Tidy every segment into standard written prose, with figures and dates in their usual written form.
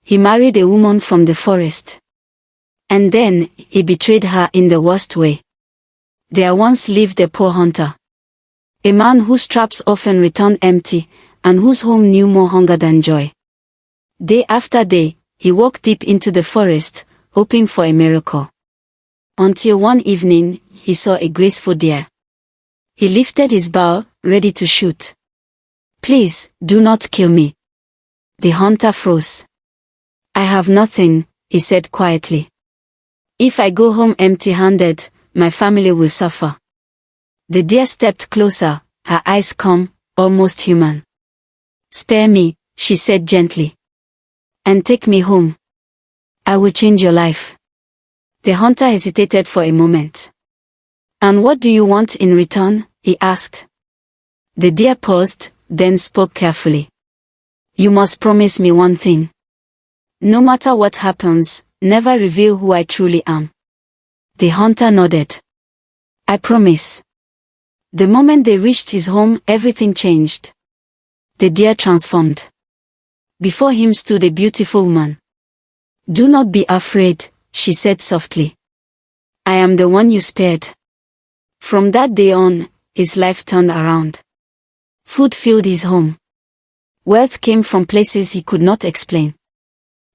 he married a woman from the forest. And then, he betrayed her in the worst way. There once lived a poor hunter. A man whose traps often returned empty, and whose home knew more hunger than joy. Day after day, he walked deep into the forest, hoping for a miracle. Until one evening, he saw a graceful deer. He lifted his bow, ready to shoot. "Please, do not kill me." The hunter froze. "I have nothing," he said quietly. "If I go home empty-handed, my family will suffer." The deer stepped closer, her eyes calm, almost human. "Spare me," she said gently. "And take me home. I will change your life." The hunter hesitated for a moment. "And what do you want in return?" he asked. The deer paused, then spoke carefully. "You must promise me one thing. No matter what happens, never reveal who I truly am." The hunter nodded. "I promise." The moment they reached his home, everything changed. The deer transformed. Before him stood a beautiful woman. "Do not be afraid," she said softly. "I am the one you spared." From that day on, his life turned around. Food filled his home. Wealth came from places he could not explain.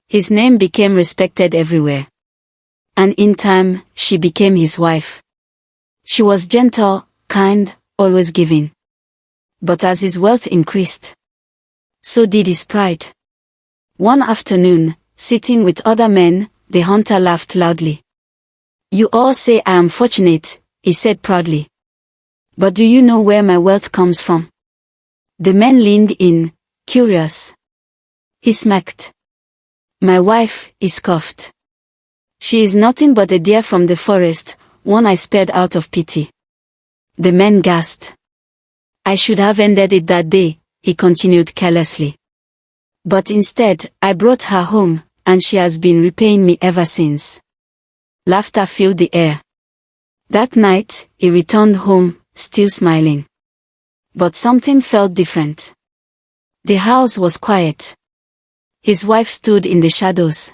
His name became respected everywhere. And in time, she became his wife. She was gentle, kind, always giving. But as his wealth increased, so did his pride. One afternoon, sitting with other men, the hunter laughed loudly. "You all say I am fortunate," he said proudly. "But do you know where my wealth comes from?" The men leaned in, curious. He smirked. "My wife," he scoffed. "She is nothing but a deer from the forest, one I spared out of pity." The men gasped. "I should have ended it that day," he continued carelessly. "But instead, I brought her home, and she has been repaying me ever since." Laughter filled the air. That night, he returned home, still smiling. But something felt different. The house was quiet. His wife stood in the shadows.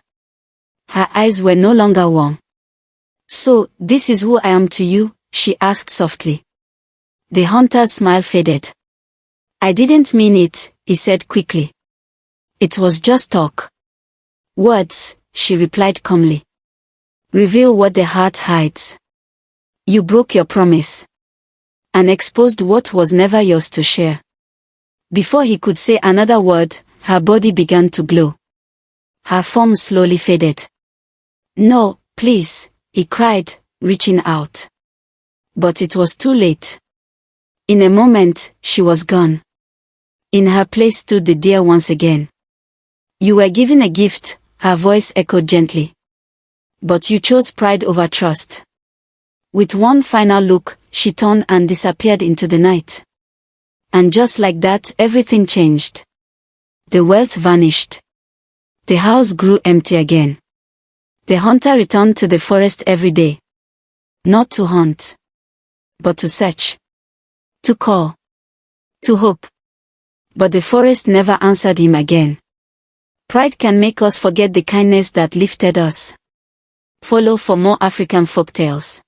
Her eyes were no longer warm. "So, this is who I am to you?" she asked softly. The hunter's smile faded. "I didn't mean it," he said quickly. "It was just talk." "Words," she replied calmly, "reveal what the heart hides. You broke your promise. And exposed what was never yours to share." Before he could say another word, her body began to glow. Her form slowly faded. "No, please," he cried, reaching out. But it was too late. In a moment, she was gone. In her place stood the deer once again. "You were given a gift," her voice echoed gently. "But you chose pride over trust." With one final look, she turned and disappeared into the night. And just like that, everything changed. The wealth vanished. The house grew empty again. The hunter returned to the forest every day. Not to hunt, but to search, to call, to hope. But the forest never answered him again. Pride can make us forget the kindness that lifted us. Follow for more African folktales.